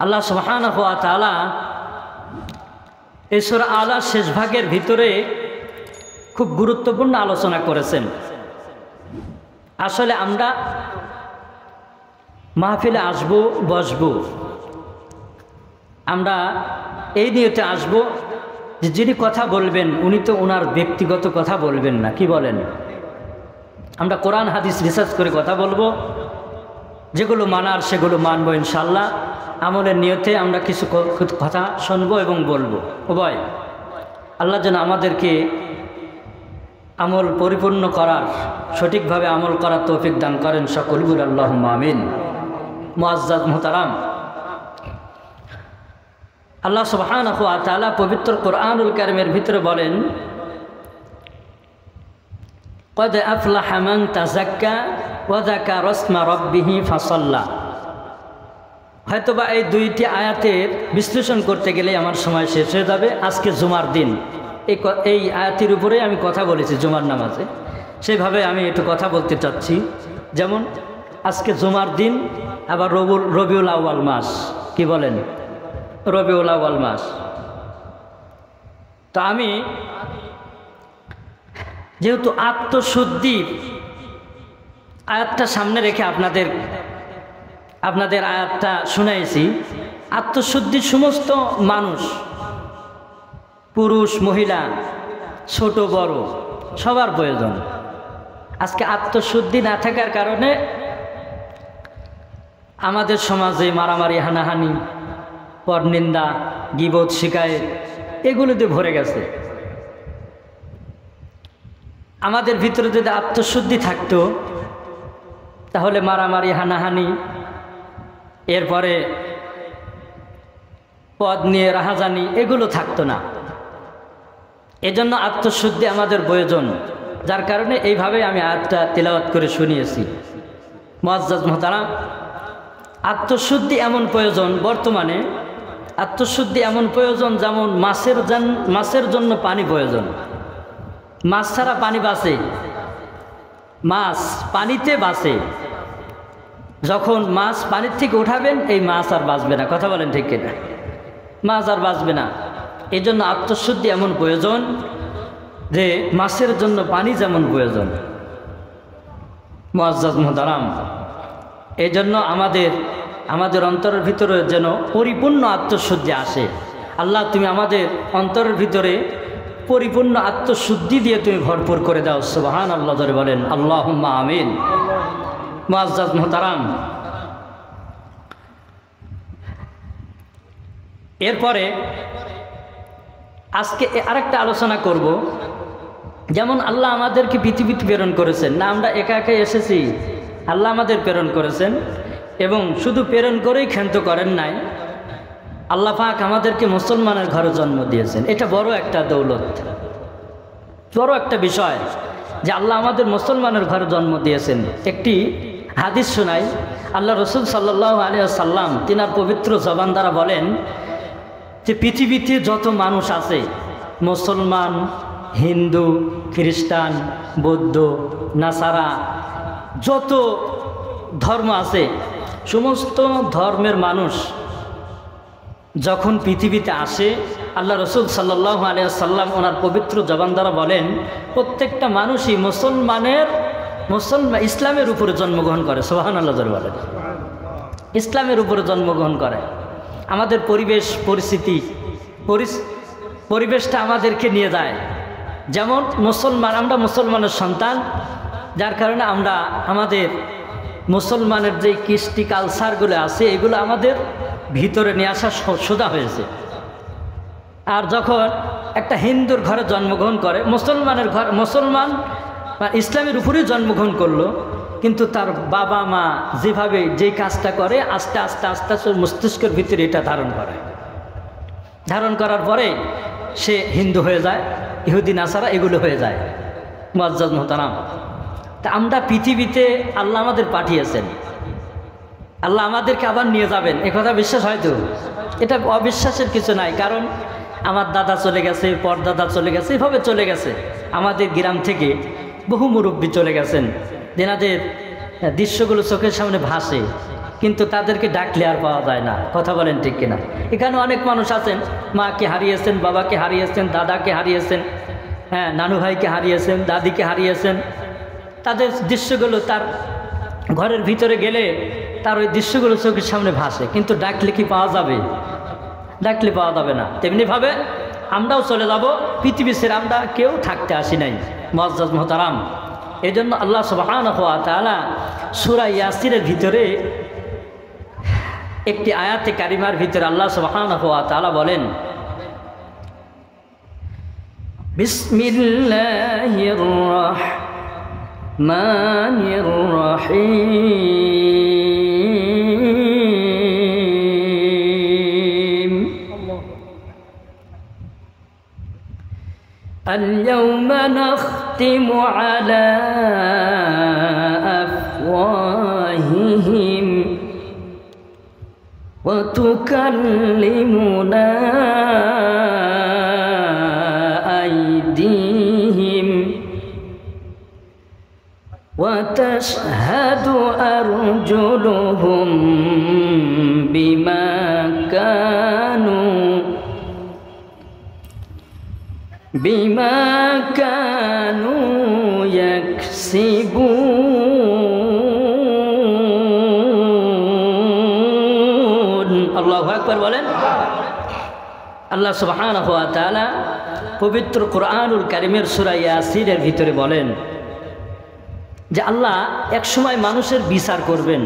আল্লাহ সুবহানাহু ওয়া তাআলা এই সূরা আলা শেষ ভাগের ভিতরে খুব গুরুত্বপূর্ণ আলোচনা করেছেন। আসলে আমরা মাহফিলে আসব, বসব, আমরা এই নিয়তে আসব যে যিনি কথা বলবেন উনি তো ওনার ব্যক্তিগত কথা বলবেন না, কি বলেন? আমরা কোরআন হাদিস রিসার্চ করে কথা বলবো, যেগুলো মানার সেগুলো মানবো ইনশাআল্লাহ। আমলের নিয়তে আমরা কিছু কথা শুনবো এবং বলবো। উভয় আল্লাহ যেন আমাদেরকে আমল পরিপূর্ণ করার, সঠিকভাবে আমল করার তৌফিক দান করেন। সকল বলি আল্লাহুম্মা আমিন। মুআজ্জাজ মুহতারাম, আল্লাহ সুবহানাহু ওয়া তাআলা পবিত্র কোরআনুল কারীমের ভিতরে বলেন, ক্বাদ আফলাহা মান তাযাক্কা ওয়া যাকারা ইসমা রাব্বিহি ফাসাল্লা। হয়তোবা এই দুইটি আয়াতের বিশ্লেষণ করতে গেলে আমার সময় শেষ হয়ে যাবে। আজকে জুমার দিন, এই আয়াতের উপরে আমি কথা বলেছি জুমার নামাজে, সেভাবে আমি একটু কথা বলতে চাচ্ছি। যেমন আজকে জুমার দিন, আবার রবিউল আউয়াল মাস, কি বলেন? রবিউল আউয়াল মাস। তো আমি যেহেতু আত্মশুদ্ধির আয়াতটা সামনে রেখে আপনাদের আয়াতটা শুনাইছি, আত্মশুদ্ধির সমস্ত মানুষ, পুরুষ মহিলা, ছোট বড়, সবার প্রয়োজন। আজকে আত্মশুদ্ধি না থাকার কারণে আমাদের সমাজে মারামারি, হানাহানি, পরনিন্দা, গীবত, শিকায়েত এগুলোতে ভরে গেছে। আমাদের ভিতরে যদি আত্মশুদ্ধি থাকতো তাহলে মারামারি, হানাহানি, এরপরে পদ নিয়ে রাহাজানি এগুলো থাকতো না। এজন্য আত্মশুদ্ধি আমাদের প্রয়োজন, যার কারণে এইভাবে আমি আয়াতটা তিলাওয়াত করে শুনিয়েছি। মুআজ্জাজ মুহতারাম, আত্মশুদ্ধি এমন প্রয়োজন, বর্তমানে আত্মশুদ্ধি এমন প্রয়োজন যেমন মাছের জন্য পানি প্রয়োজন। মাছ ছাড়া পানি বাঁচে, মাছ পানিতে বাঁচে। যখন মাছ পানির থেকে উঠাবেন এই মাছ আর বাঁচবে না, কথা বলেন ঠিক কিনা? মাছ আর বাঁচবে না। এই জন্য আত্মশুদ্ধি এমন প্রয়োজন যে মাছের জন্য পানি যেমন প্রয়োজন। মুআজ্জাজ মুহতারাম, এই জন্য আমাদের অন্তরের ভিতরে যেন পরিপূর্ণ আত্মশুদ্ধি আসে। আল্লাহ তুমি আমাদের অন্তরের ভিতরে পরিপূর্ণ আত্মশুদ্ধি দিয়ে তুমি ভরপুর করে দাও। সুবহানাল্লাহ, ধরে বলেন আল্লাহুম্মা আমিন। মুআজ্জাজ মুহতারাম, এরপরে আজকে আরেকটা আলোচনা করব। যেমন আল্লাহ আমাদেরকে পৃথিবীতে প্রেরণ করেছেন, না আমরা একা একা এসেছি, আল্লাহ আমাদের প্রেরণ করেছেন এবং শুধু প্রেরণ করেই ক্ষান্ত করেন নাই, আল্লাহ পাক আমাদেরকে মুসলমানের ঘরে জন্ম দিয়েছেন। এটা বড় একটা দৌলত, বড় একটা বিষয় যে আল্লাহ আমাদের মুসলমানের ঘরে জন্ম দিয়েছেন। একটি হাদিস শোনাই, আল্লাহ রসুল সাল্লাল্লাহু আলাইহি ওয়াসাল্লাম তিনার পবিত্র জবান দ্বারা বলেন যে পৃথিবীতে যত মানুষ আছে, মুসলমান, হিন্দু, খ্রিস্টান, বৌদ্ধ, নাসারা, যত ধর্ম আছে, সমস্ত ধর্মের মানুষ যখন পৃথিবীতে আসে, আল্লাহ রসুল সাল্লাল্লাহু আলাইহি ওয়াসাল্লাম ওনার পবিত্র জবান দ্বারা বলেন প্রত্যেকটা মানুষই ইসলামের উপরে জন্মগ্রহণ করে। সুবহানাল্লাহ, জোরে বলেন। ইসলামের উপরে জন্মগ্রহণ করে। আমাদের পরিবেশটা আমাদেরকে নিয়ে যায়। যেমন আমরা মুসলমানের সন্তান, যার কারণে আমরা আমাদের মুসলমানের যে কৃষ্টি কালচারগুলো আছে এগুলো আমাদের ভিতরে নিয়ে আসা সোজা হয়েছে। আর যখন একটা হিন্দুর ঘরে জন্মগ্রহণ করে, মুসলমান বা ইসলামের উপরেই জন্মগ্রহণ করলো, কিন্তু তার বাবা মা যেভাবে যেই কাজটা করে আস্তে আস্তে আস্তে আস্তে মস্তিষ্কের ভিতরে এটা ধারণ করার পরে সে হিন্দু হয়ে যায়, ইহুদি নাসারা এগুলো হয়ে যায়। মুআজ্জাজ মুহতারাম, তা আমরা পৃথিবীতে আল্লাহ আমাদের পাঠিয়েছেন, আল্লাহ আমাদেরকে আবার নিয়ে যাবেন, একথা বিশ্বাস হয়তো? এটা অবিশ্বাসের কিছু নাই, কারণ আমার দাদা চলে গেছে, পরদাদা চলে গেছে, এভাবে চলে গেছে। আমাদের গ্রাম থেকে বহু মুরব্বী চলে গেছেন, যেনাদের দৃশ্যগুলো চোখের সামনে ভাসে। কিন্তু তাদেরকে ডাকলে আর পাওয়া যায় না। কথা বলেন ঠিক কিনা? এখানে অনেক মানুষ আছেন, মাকে হারিয়েছেন, বাবাকে হারিয়েছেন, দাদাকে হারিয়েছেন, হ্যাঁ, নানু ভাইকে হারিয়েছেন, দাদিকে হারিয়েছেন। তাদের দৃশ্যগুলো তার ঘরের ভিতরে গেলে তার ওই দৃশ্যগুলো চোখের সামনে ভাসে, কিন্তু ডাকলে কি পাওয়া যাবে? ডাকলে পাওয়া যাবে না। তেমনিভাবে আমরাও চলে যাব, পৃথিবী ছেড়ে আমরা কেউ থাকতে আসি নাই। মুআজ্জাজ মুহতারাম, এই জন্য আল্লাহ সুবহানাহু ওয়া তাআলা সূরা ইয়াসিনের ভিতরে একটি আয়াতে কারিমার ভিতরে আল্লাহ সুবহানাহু ওয়া তাআলা বলেন, বিসমিল্লাহির রাহমানির রাহিম, اليوم نختم على أفواههم وتكلمنا أيديهم وتشهد أرجلهم بما كانوا يكسبون। আল্লাহু আকবার বলেন। আল্লাহ সুবহানাহু ওয়া তাআলা পবিত্র কোরআনুল কারীমের সূরা ইয়াসিনের ভিতরে বলেন যে আল্লাহ এক সময় মানুষের বিচার করবেন।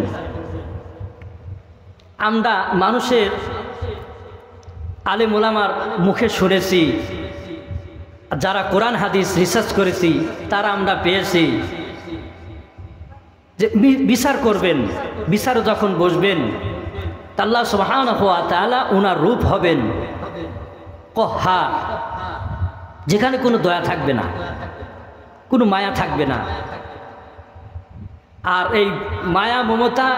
আমরা মানুষের আলেম ওলামার মুখে শুনেছি, যারা কোরআন হাদিস রিসার্চ করেছি তারা আমরা পেয়েছি যে বিচার করবেন। বিচারে যখন বসবেন আল্লাহ সুবহানাহু ওয়া তাআলা ওনার রূপ হবেন কহ্হার, যেখানে কোনো দয়া থাকবে না, কোনো মায়া থাকবে না। আর এই মায়া, মমতা,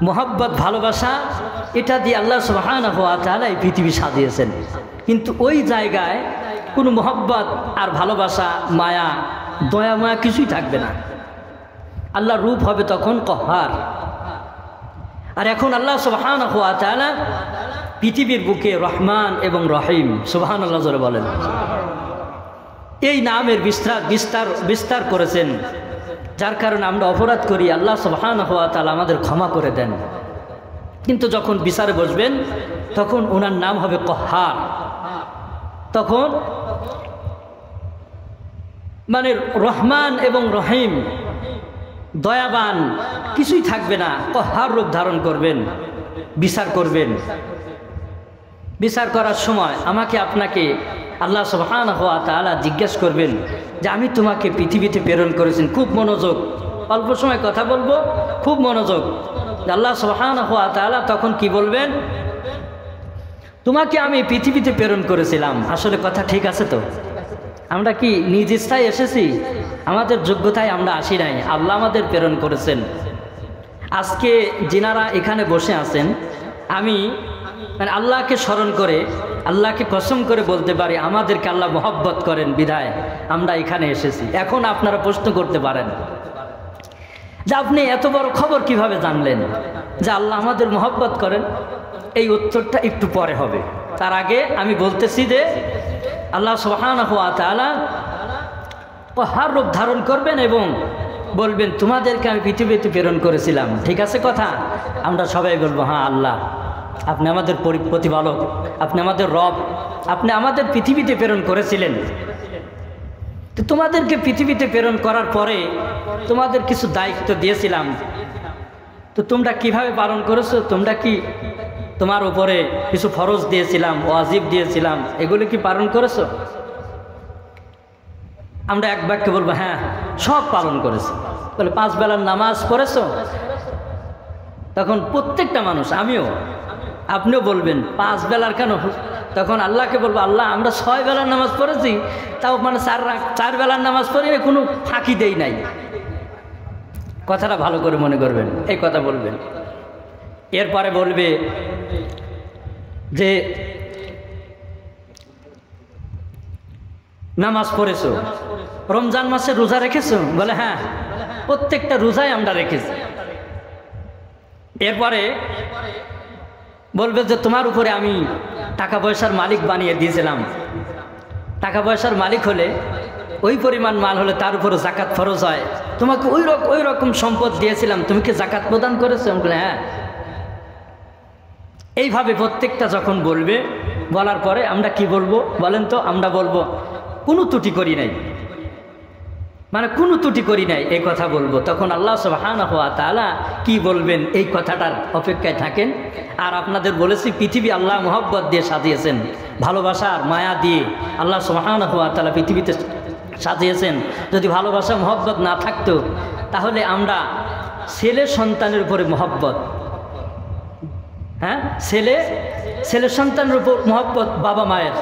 মোহাব্বত, ভালোবাসা, এটা দিয়ে আল্লাহ সুবহানাহু ওয়া তাআলা এই পৃথিবী সাজিয়েছেন। কিন্তু ওই জায়গায় কোনো মোহাব্বত আর ভালোবাসা, মায়া, দয়া মায়া কিছুই থাকবে না। আল্লাহর রূপ হবে তখন কহ্হার। আর এখন আল্লাহ সুবহানাহু ওয়া তাআলা পৃথিবীর বুকে রহমান এবং রহিম, সুবহানাল্লাহ জোরে বলেন, এই নামের বিস্তার করেছেন, যার কারণে আমরা অপরাধ করি, আল্লাহ সুবহানাহু ওয়া তাআলা আমাদের ক্ষমা করে দেন। কিন্তু যখন বিচারে বসবেন তখন ওনার নাম হবে কহ্হার। তখন মানে রহমান এবং রহিম, দয়াবান কিছুই থাকবে না, কহ্হার রূপ ধারণ করবেন, বিচার করবেন। বিচার করার সময় আমাকে আপনাকে আল্লাহ সুবহানাহু ওয়া তাআলা জিজ্ঞেস করবেন যে আমি তোমাকে পৃথিবীতে প্রেরণ করেছেন। খুব মনোযোগ, অল্প সময় কথা বলবো, খুব মনোযোগ। আল্লাহ সুবহানাহু ওয়া তাআলা তখন কি বলবেন? তোমাকে আমি পৃথিবীতে প্রেরণ করেছিলাম। আসলে কথা ঠিক আছে তো? আমরা কি নিজ ইচ্ছায় এসেছি? আমাদের যোগ্যতায় আমরা আসি নাই, আল্লাহ আমাদের প্রেরণ করেছেন। আজকে যিনারা এখানে বসে আছেন, আমি মানে আল্লাহকে স্মরণ করে, আল্লাহকে কসম করে বলতে পারি আমাদেরকে আল্লাহ মহব্বত করেন বিধায় আমরা এখানে এসেছি। এখন আপনারা প্রশ্ন করতে পারেন যে আপনি এত বড় খবর কিভাবে জানলেন যে আল্লাহ আমাদের মহব্বত করেন? এই উত্তরটা একটু পরে হবে। তার আগে আমি বলতেছি যে আল্লাহ সুবহানাহু ওয়া তাআলা কহ্হার রূপ ধারণ করবেন এবং বলবেন তোমাদেরকে আমি পৃথিবীতে প্রেরণ করেছিলাম। ঠিক আছে কথা? আমরা সবাই বলবো হ্যাঁ আল্লাহ, আপনি আমাদের প্রতিপালক, আপনি আমাদের রব, আপনি আমাদের পৃথিবীতে প্রেরণ করেছিলেন। তো তোমাদেরকে পৃথিবীতে প্রেরণ করার পরে তোমাদের কিছু দায়িত্ব দিয়েছিলাম, তো তোমরা কিভাবে পালন করেছো? তোমরা কি, তোমার উপরে কিছু ফরজ দিয়েছিলাম, ওয়াজিব দিয়েছিলাম, এগুলো কি পালন করেছো? আমরা এক বাক্যে বলবো হ্যাঁ সব পালন করেছি। বলে 5 বেলার নামাজ পড়েছো? তখন প্রত্যেকটা মানুষ, আমিও, আপনিও বলবেন 5 বেলার কেন? তখন আল্লাহকে বলবো আল্লাহ আমরা 6 বেলার নামাজ পড়েছি, তাও মানে 4 বেলার নামাজ পড়ি কোনো ফাঁকি দেই নাই। কথাটা ভালো করে মনে করবেন, এই কথা বলবেন। এরপরে বলবে যে নামাজ পড়েছো, রমজান মাসে রোজা রেখেছো? বলে হ্যাঁ প্রত্যেকটা রোজাই আমরা রেখেছি। এরপরে বলবে যে তোমার উপরে আমি টাকা পয়সার মালিক বানিয়ে দিয়েছিলাম, টাকা পয়সার মালিক হলে ওই পরিমাণ মাল হলে তার উপরে জাকাত ফরজ হয়, তোমাকে ওই রকম সম্পদ দিয়েছিলাম, তুমি কি জাকাত প্রদান করেছো? হ্যাঁ। এইভাবে প্রত্যেকটা যখন বলবে, বলার পরে আমরা কি বলবো বলেন তো? আমরা বলবো কোনো ত্রুটি করি নাই, মানে কোনো ত্রুটি করি নাই, এই কথা বলবো। তখন আল্লাহ সুবহানাহু ওয়া তাআলা কি বলবেন এই কথাটার অপেক্ষায় থাকেন। আর আপনাদের বলেছি পৃথিবী আল্লাহ মহব্বত দিয়ে সাজিয়েছেন, ভালোবাসার মায়া দিয়ে আল্লাহ সুবহানাহু ওয়া তাআলা পৃথিবীতে সাজিয়েছেন। যদি ভালোবাসা মহব্বত না থাকতো তাহলে আমরা ছেলে সন্তানের উপরে মহব্বত, হ্যাঁ ছেলে সন্তানের উপর মহব্বত বাবা মায়ের,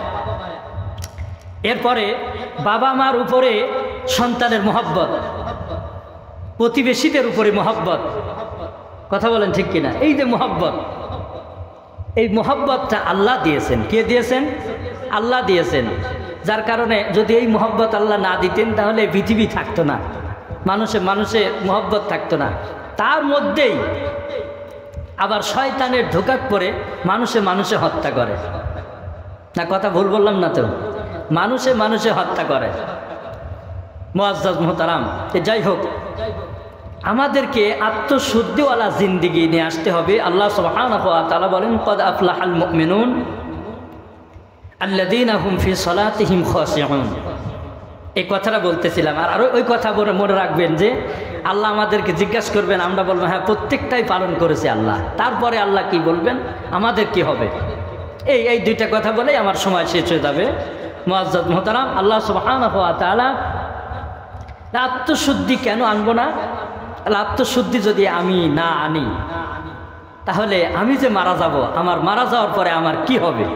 এরপরে বাবা মার উপরে সন্তানের মহব্বত, প্রতিবেশীদের উপরে মহব্বত, কথা বলেন ঠিক কিনা? এই যে মহব্বত, এই মহব্বতটা আল্লাহ দিয়েছেন। কে দিয়েছেন? আল্লাহ দিয়েছেন। যার কারণে যদি এই মহব্বত আল্লাহ না দিতেন তাহলে পৃথিবী থাকতো না, মানুষে মহব্বত থাকতো না। তার মধ্যেই আবার শয়তানের ধোঁকায় পড়ে মানুষে হত্যা করে না, কথা ভুল বললাম না তো? মানুষে হত্যা করে। মুআজ্জাজ মুহতারাম, যাই হোক, আমাদেরকে আত্মশুদ্ধিওয়ালা জিন্দেগি নিয়ে আসতে হবে। আল্লাহ সুবহানাহু ওয়া তাআলা বলেন ক্বাদ আফলাহাল মুমিনুন আল্লাযীনা হুম ফি সালাতিহিম খাশিউন। এই কথাটা বলতেছিলাম। আর ওই কথা মনে রাখবেন যে আল্লাহ আমাদেরকে জিজ্ঞাসা করবেন, আমরা বলবো হ্যাঁ প্রত্যেকটাই পালন করেছে আল্লাহ। তারপরে আল্লাহ কি বলবেন, আমাদের কি হবে। এই দুইটা কথা বলেই আমার সময় শেষ হয়ে যাবে। মুআজ্জাজ মুহতারাম, আল্লাহ সুবহানাহু ওয়া তাআলা আত্মশুদ্ধি কেন আনবো না? আত্মশুদ্ধি যদি আমি না আনি তাহলে আমি যে মারা যাব, আমার মারা যাওয়ার পরে আমার কি হবে?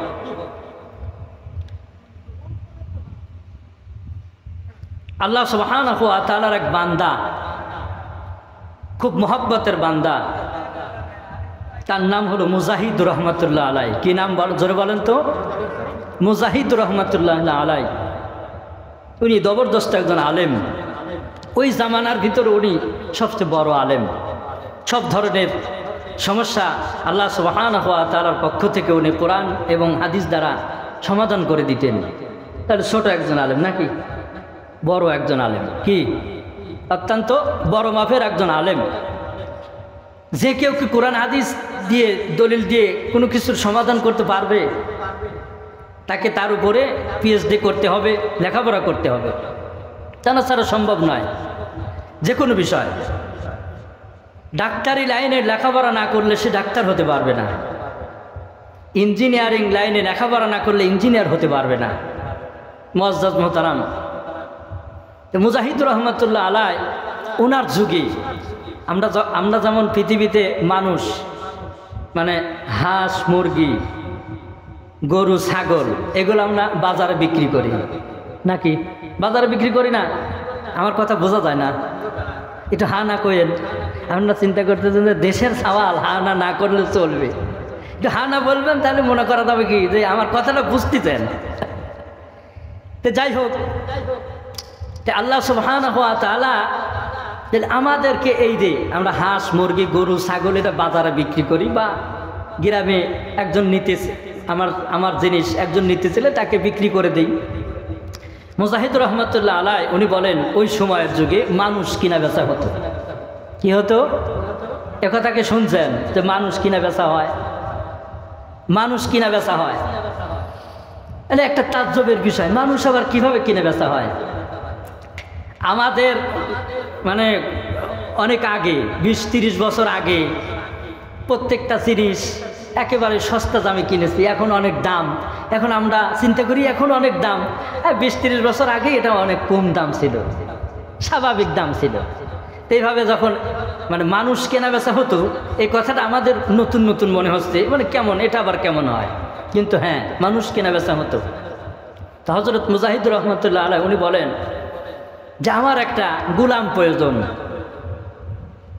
আল্লাহ সুবহানাহু ওয়া তাআলার এক বান্দা, খুব মহব্বতের বান্দা, তার নাম হলো মুজাহিদুর রহমাতুল্লাহ আলাই। কি নাম জোরে বলেন তো? মুজাহিদুর রহমাতুল্লাহ আলাই। উনি জবরদস্ত একজন আলেম। ওই জামানার ভিতরে উনি সবচেয়ে বড় আলেম। সব ধরনের সমস্যা আল্লাহ সুবহানাহু ওয়া তাআলার পক্ষ থেকে উনি কোরআন এবং হাদিস দ্বারা সমাধান করে দিতেন। তাহলে ছোট একজন আলেম নাকি বড় একজন আলেম? কি অত্যন্ত বড় মাপের একজন আলেম। যে কেউ কি কোরআন হাদিস দিয়ে দলিল দিয়ে কোনো কিছুর সমাধান করতে পারবে? তাকে তার উপরে পিএইচডি করতে হবে, লেখাপড়া করতে হবে, জানা ছাড়া সম্ভব নয়। যে কোনো বিষয়, ডাক্তারি লাইনে লেখাপড়া না করলে সে ডাক্তার হতে পারবে না, ইঞ্জিনিয়ারিং লাইনে লেখাপড়া না করলে ইঞ্জিনিয়ার হতে পারবে না। মুআজ্জাজ মুহতারাম, মুজাহিদুর রহমাতুল্লাহ আলাই ওনার যুগে আমরা যেমন পৃথিবীতে মানুষ মানে হাঁস মুরগি গরু ছাগল এগুলো আমরা বাজারে বিক্রি করি নাকি? বাজারে বিক্রি করি না? আমার কথা বোঝা যায় না, একটু হা না করেন। আমরা চিন্তা করতেছেন যে দেশের সওয়াল, হা না করলে চলবে। একটু হা না বলবেন তাহলে মনে করা যাবে কি যে আমার কথাটা বুঝতেছেন। তো যাই হোক, আল্লাহ সুবহানাহু ওয়া তাআলা আমাদেরকে এই যে আমরা হাঁস মুরগি গরু ছাগল এটা বাজারে বিক্রি করি, বা গ্রামে একজন নিতেছে, আমার জিনিস একজন নিতেছিল তাকে বিক্রি করে দিই। মুজাহিদুর রহমাতুল্লাহ আলাই উনি বলেন ওই সময়ের যুগে মানুষ কিনা বেচা হতো। কি হতো? একথাকে শুনছেন যে মানুষ কিনা বেচা হয়, মানুষ কিনা বেচা হয়। এটা একটা তাজ্জবের বিষয়, মানুষ আবার কিভাবে কিনা বেচা হয়? আমাদের মানে অনেক আগে 20-30 বছর আগে প্রত্যেকটা জিনিস একেবারে সস্তা দামে কিনেছি, এখন অনেক দাম। এখন আমরা চিন্তা করি এখন অনেক দাম, 20-30 বছর আগে এটা অনেক কম দাম ছিল, স্বাভাবিক দাম ছিল। এইভাবে যখন মানে মানুষ কেনা বেচা হতো, এই কথাটা আমাদের নতুন নতুন মনে হচ্ছে, মানে কেমন, এটা আবার কেমন হয়? কিন্তু হ্যাঁ, মানুষ কেনা বেচা হতো। তো হযরত মুজাহিদুর রহমাতুল্লাহ আলাইহি উনি বলেন যে আমার একটা গোলাম প্রয়োজন।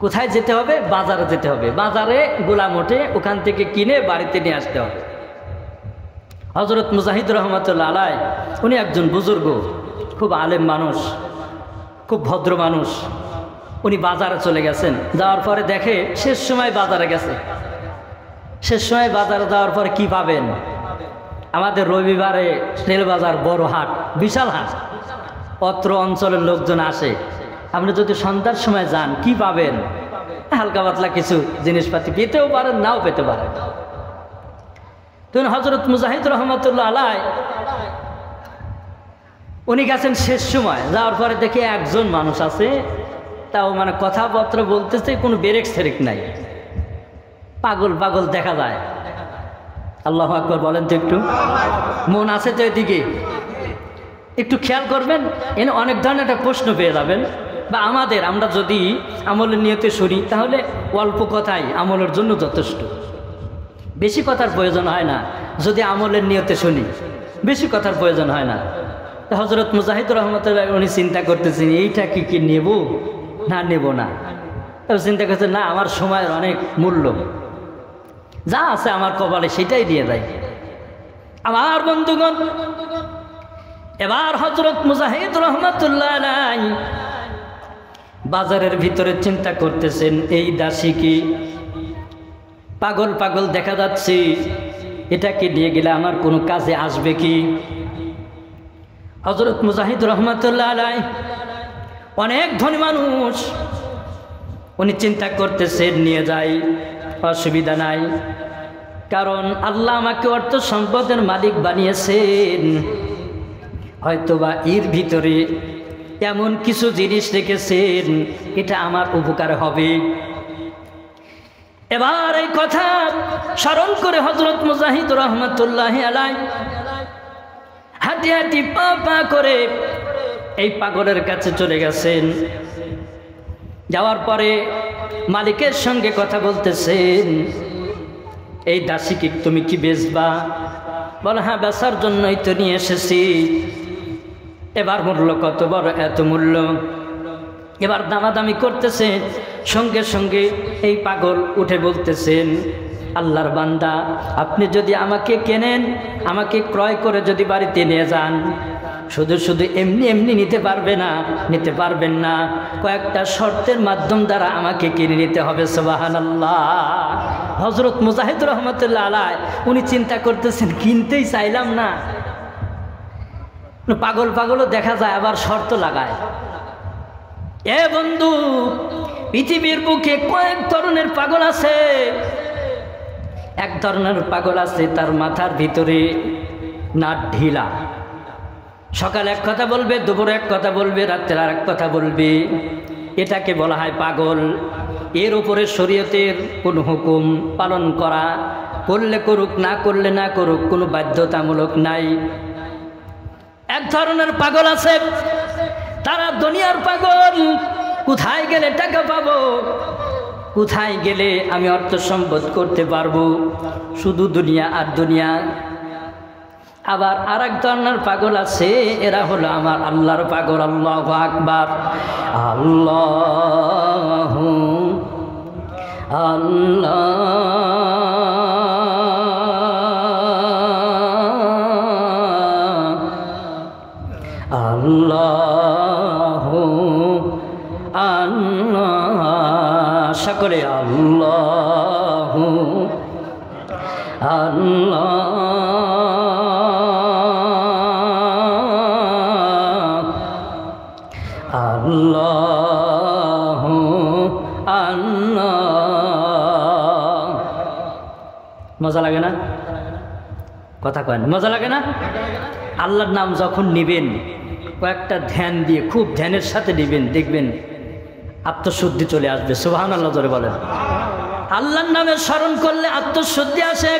কোথায় যেতে হবে? বাজারে যেতে হবে। বাজারে গোলাম ওঠে, ওখান থেকে কিনে বাড়িতে নিয়ে আসতে হবে। হযরত মুজাহিদুর রহমাতুল্লাহ আলাইহি উনি একজন বুজুর্গ, খুব আলেম মানুষ, খুব ভদ্র মানুষ। উনি বাজারে চলে গেছেন, যাওয়ার পরে দেখে শেষ সময় বাজারে গেছে। শেষ সময় বাজারে যাওয়ার পরে কি পাবেন? আমাদের রবিবারে রেলবাজার বড় হাট, বিশাল হাট, অত্র অঞ্চলের লোকজন আসে। আপনি যদি সন্ধ্যার সময় যান কি পাবেন? হালকা পাতলা কিছু জিনিসপাতি পেতেও পারেন, নাও পেতে পারেন। তখন হযরত মুজাহিদ রহমাতুল্লাহ আলাইহি উনি গেছেন শেষ সময়, যাওয়ার পরে দেখে একজন মানুষ আছে, তাও মানে কথাবার্তা বলতেছে, কোনো বেরেক সেরেক নাই, পাগল পাগল দেখা যায়। আল্লাহু আকবার বলেন তো, একটু মন আছে তো এদিকে? একটু খেয়াল করবেন, এনে অনেক ধরনের একটা প্রশ্ন পেয়ে যাবেন। বা আমরা যদি আমলের নিয়তে শুনি তাহলে অল্প কথাই আমলের জন্য যথেষ্ট, বেশি কথার প্রয়োজন হয় না। যদি আমলের নিয়তে শুনি বেশি কথার প্রয়োজন হয় না। তো হযরত মুজাহিদ রহমাতুল্লাহ উনি চিন্তা করতেছেন এইটা কি নেব না নেব না। তবে চিন্তা করছেন না, আমার সময়ের অনেক মূল্য, যা আছে আমার কপালে সেটাই দিয়ে যায়। আমার বন্ধুগণ, এবার হযরত মুজাহিদ রহমাতুল্লাহ আলাইহি বাজারের ভিতরে চিন্তা করতেছেন, এই দাসী কি পাগল পাগল দেখা যাচ্ছে, এটাকে নিয়ে গেলে আমার কোনো কাজে আসবে কি? হযরত মুজাহিদ রহমাতুল্লাহ আলাইহি অনেক ধনী মানুষ, উনি চিন্তা করতেছেন নিয়ে যাই, অসুবিধা নাই, কারণ আল্লাহ আমাকে অর্থ সম্পদের মালিক বানিয়েছেন। হয়তোবা এর ভিতরে এমন কিছু জিনিস রেখেছেন এটা আমার উপকার হবে। এবার এই কথা স্মরণ করে হযরত মুজাহিদ রহমাতুল্লাহ আলাইহি হাঁটি হাঁটি পা পা করে এই পাগলের কাছে চলে গেছেন। যাওয়ার পরে মালিকের সঙ্গে কথা বলতেছেন, এই দাসীকে তুমি কি বেচবা? বলে হ্যাঁ, বেচার জন্যই তো নিয়ে এসেছি। এবার মূল্য কত? বড় এত মূল্য। এবার দামাদামি করতেছে, সঙ্গে সঙ্গে এই পাগল উঠে বলতেছেন, আল্লাহর বান্দা, আপনি যদি আমাকে কেনেন, আমাকে ক্রয় করে যদি বাড়িতে নিয়ে যান, শুধু শুধু এমনি এমনি নিতে পারবেন না, কয়েকটা শর্তের মাধ্যম দ্বারা আমাকে কিনে নিতে হবে। সুবহানাল্লাহ। হযরত মুজাহিদ রহমাতুল্লাহ আলাইহি উনি চিন্তা করতেছেন, কিনতেই চাইলাম না। পাগল পাগলও দেখা যায় আবার শর্ত লাগায়। এ বন্ধু, পৃথিবীর বুকে কয়েক ধরনের পাগল আছে। এক ধরনের পাগল আছে তার মাথার ভিতরে নাট ঢিলা, সকালে এক কথা বলবে, দুপুরে এক কথা বলবে, রাত্রে আর এক কথা বলবে, এটাকে বলা হয় পাগল। এর উপরে শরীয়তের কোন হুকুম পালন করা, করলে করুক, না করলে না করুক, কোনো বাধ্যতামূলক নাই। এক ধরনের পাগল আছে তারা দুনিয়ার পাগল, কোথায় গেলে টাকা পাবো, কোথায় গেলে আমি অর্থ সম্পদ করতে পারবো, শুধু দুনিয়া আর দুনিয়া। আবার আর এক ধরনের পাগল আছে, এরা হলো আমার আল্লাহর পাগল। আল্লাহু আকবার। আল্লাহু আল্লাহ আল্লাহু আল্লাহ, সকলে আল্লাহু আল্লাহ আল্লাহু আল্লাহ। মজা লাগে না? কথা কয় না, মজা লাগে না? আল্লাহর নাম যখন নিবেন কয়েকটা ধ্যান দিয়ে, খুব ধ্যানের সাথে নিবেন, দেখবেন আত্মশুদ্ধি চলে আসবে। সুবহানাল্লাহ জোরে বলেন। আল্লাহর নামে স্মরণ করলে আত্মশুদ্ধি আসে।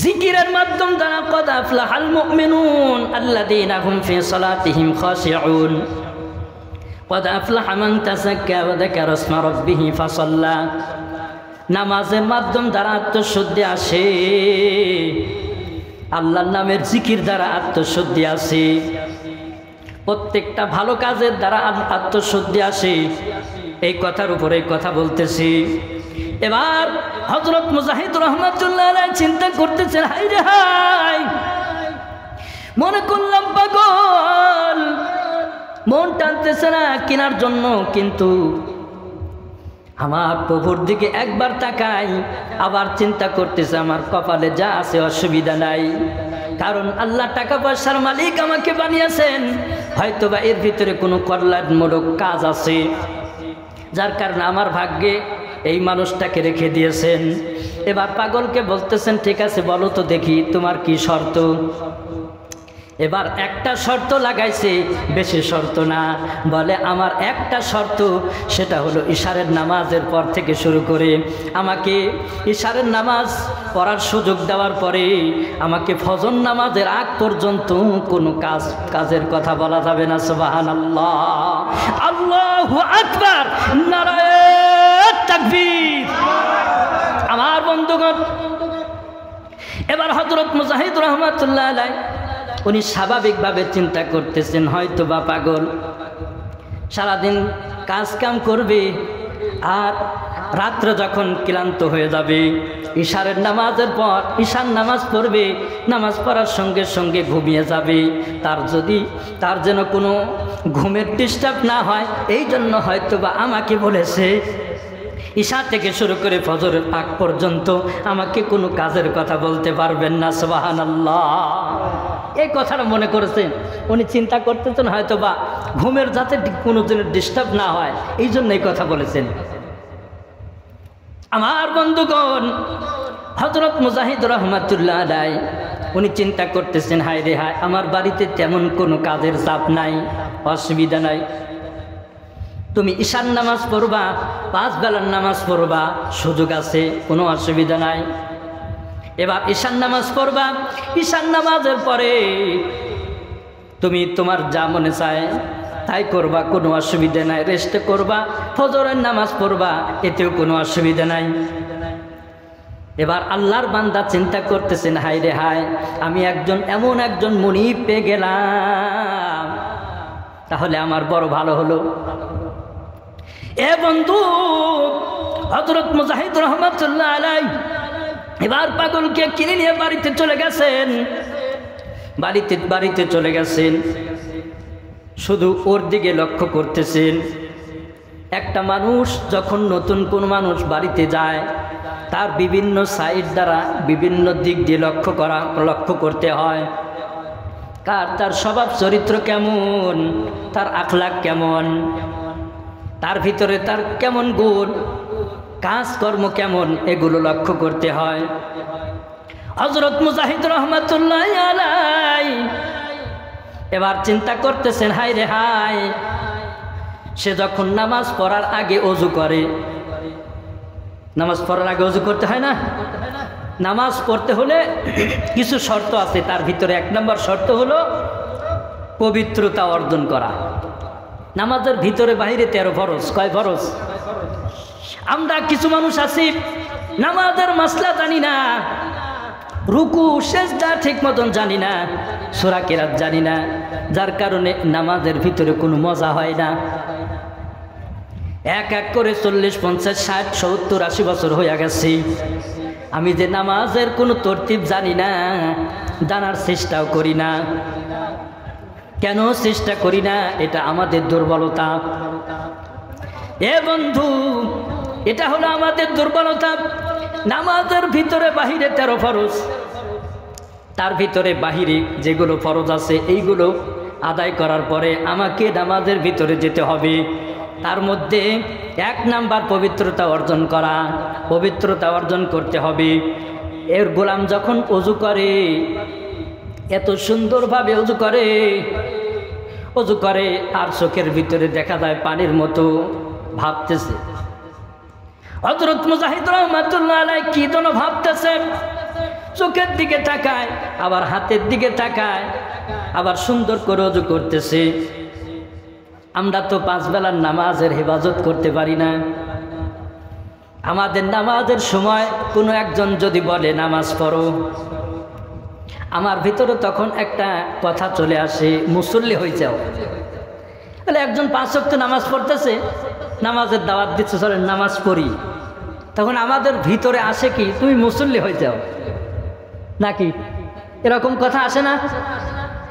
জিকিরের মাধ্যম দ্বারা কদ আফলাহাল মুমিনুন আল্লাযীনা হুম ফি সালাতিহিম খাশিউন কদ আফলাহা মান তাযাক্কা ওয়া যাকারা ইসমা রাব্বিহি ফাসাল্লা। নামাজের মাধ্যম দ্বারা আত্মশুদ্ধি আসে, আল্লাহর নামের জিকির দ্বারা আত্মশুদ্ধি আসে, প্রত্যেকটা ভালো কাজের দ্বারা আত্মশুদ্ধি আসে। এই কথার উপরে কথা বলতেছি। এবার হযরত মুজাহিদ রহমাতুল্লাহ আলাইহি চিন্তা করতেছেন, হাই রে হাই, মনে করলাম পাগল, মন টানতেছে না কেনার জন্য, কিন্তু আমার প্রভুর দিকে একবার তাকাই, আবার চিন্তা করতেছে আমার কপালে যা আছে অসুবিধা নাই, কারণ আল্লাহ টাকা পয়সার মালিক আমাকে বানিয়েছেন, হয়তোবা এর ভিতরে কোনো কল্যাণমূলক কাজ আছে, যার কারণে আমার ভাগ্যে এই মানুষটাকে রেখে দিয়েছেন। এবার পাগলকে বলতেছেন, ঠিক আছে বলো তো দেখি তোমার কি শর্ত। এবার একটা শর্ত লাগাইছে, বেশি শর্ত না, বলে আমার একটা শর্ত, সেটা হলো ইশারের নামাজের পর থেকে শুরু করে আমাকে ইশারের নামাজ পড়ার সুযোগ দেওয়ার পরে আমাকে ফজর নামাজের আগ পর্যন্ত কোনো কাজের কথা বলা যাবে না। সুবহানাল্লাহ, আল্লাহু আকবার, নারায়ে তাকবীর। আমার বন্ধুগণ, এবার হযরত মুজাহিদ রাহমাতুল্লাহ আলাইহি উনি স্বাভাবিকভাবে চিন্তা করতেছেন, হয়তো বা পাগল সারাদিন কাজ কাম করবে, আর রাত্রে যখন ক্লান্ত হয়ে যাবে ইশারের নামাজের পর ঈশান নামাজ পড়বে, নামাজ পড়ার সঙ্গে সঙ্গে ঘুমিয়ে যাবে, তার যেন কোনো ঘুমের ডিস্টার্ব না হয়, এই জন্য হয়তো বা আমাকে বলেছে ঈশা থেকে শুরু করে ফজরের আগ পর্যন্ত আমাকে কোনো কাজের কথা বলতে পারবেন না। সুবহানাল্লাহ, এই কথাটা মনে করেছেন, উনি চিন্তা করতেছেন হয়তো বা ঘুমের যাতে কোনো দিনের ডিস্টার্ব না হয়, এই জন্য এই কথা বলেছেন। আমার বন্ধুগণ, হযরত মুজাহিদ রাহমাতুল্লাহ আলাইহি উনি চিন্তা করতেছেন, হায় রে হায়, আমার বাড়িতে তেমন কোনো কাজের চাপ নাই, অসুবিধা নাই, তুমি ঈশান নামাজ পড়বা, 5 বেলার নামাজ পড়বা, সুযোগ আছে, কোনো অসুবিধা নাই। এবার ঈশান নামাজ পড়বা, ঈশান নামাজের পরে তুমি তোমার যা মনে চায় তাই করবা, কোনো অসুবিধা নাই, রেস্ট করবা, ফজরের নামাজ পড়বা, এতেও কোনো অসুবিধা নাই। এবার আল্লাহর বান্দা চিন্তা করতেছেন, হায় রে হায়, আমি এমন একজন মুনিব পেয়ে গেলাম, তাহলে আমার বড় ভালো হলো। এ বন্ধু, হযরত মুজাহিদ রাহমাতুল্লাহ আলাইহি এবার পাগলকে কিনে নিয়ে বাড়িতে চলে গেছেন, বাড়িতে চলে গেছেন, শুধু ওর দিকে লক্ষ্য করতেছেন। একটা মানুষ যখন নতুন কোন মানুষ বাড়িতে যায়, তার বিভিন্ন সাইড দ্বারা বিভিন্ন দিক দিয়ে লক্ষ্য করতে হয়, তার স্বভাব চরিত্র কেমন, তার আখলাক কেমন, তার ভিতরে তার কেমন গুণ, কাজকর্ম কেমন, এগুলো লক্ষ্য করতে হয়। হযরত মুজাহিদ রাহমাতুল্লাহ আলাইহি এবার চিন্তা করতেছেন, হায় রে হায়, সে যখন নামাজ পড়ার আগে ওযু করে, নামাজ পড়ার আগে ওযু করতে হয় না? নামাজ পড়তে হলে কিছু শর্ত আছে, তার ভিতরে 1 নম্বর শর্ত হলো পবিত্রতা অর্জন করা। নামাজের ভিতরে বাহিরে 13 ফরজ। কয় ফরজ? আমরা কিছু মানুষ আছি নামাজের মাসলা জানি না, রুকু সেজদা ঠিক মতন জানি না, সূরা কিরাত জানি না, যার কারণে নামাজের ভিতরে কোনো মজা হয় না। এক এক করে 40, 50, 60, 70, 80 বছর হয়ে গেছে, আমি যে নামাজের কোনো তরতিব জানি না, জানার চেষ্টাও করি না। কেন চেষ্টা করি না? এটা আমাদের দুর্বলতা। এ বন্ধু, এটা হলো আমাদের দুর্বলতা। নামাজের ভিতরে বাহিরে 13 ফরজ, তার ভিতরে বাহিরে যেগুলো ফরজ আছে এইগুলো আদায় করার পরে আমাকে নামাজের ভিতরে যেতে হবে। তার মধ্যে 1 নাম্বার পবিত্রতা অর্জন করা, পবিত্রতা অর্জন করতে হবে। এর গোলাম যখন ওযু করে, এত সুন্দরভাবে ওযু করে আর চোখের ভিতরে দেখা যায় পানির মতো ভাবতেছে। হযরত মুজাহিদ রাহমাতুল্লাহ আলাইহি কি যেন ভাবতেছে, চোখের দিকে তাকায়, আবার হাতের দিকে তাকায়, আবার সুন্দর করে ওযু করতেছে। আমরা তো 5 বেলার নামাজের হেফাজত করতে পারি না। আমাদের নামাজের সময় কোনো একজন যদি বলে নামাজ পড়ো, আমার ভিতরে তখন একটা কথা চলে আসে, মুসল্লি হয়ে যাও। তাহলে একজন 5 ওয়াক্ত নামাজ পড়তেছে, নামাজের দাওয়াত দিচ্ছে, চলেন নামাজ পড়ি, তখন আমাদের ভিতরে আসে কি, তুমি মুসল্লি হয়ে যাও নাকি? এরকম কথা আসে না?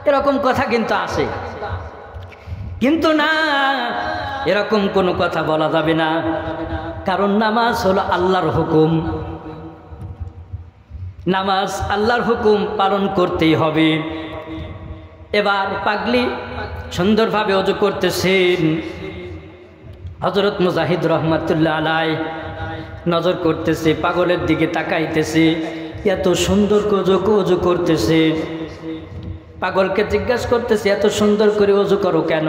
এরকম কথা কিন্তু আসে। কিন্তু না, এরকম কোনো কথা বলা যাবে না, কারণ নামাজ হলো আল্লাহর হুকুম। নামাজ আল্লাহর হুকুম পালন করতেই হবে। এবার পাগলি সুন্দরভাবে ওযু করতেছেন। হযরত মুজাহিদ রহমাতুল্লাহ আলাইহি নজর করতেছে, পাগলের দিকে তাকাইতেছে, এত সুন্দর ওযু করতেছে। পাগলকে জিজ্ঞাসা করতেছে, এত সুন্দর করে ওযু করো কেন?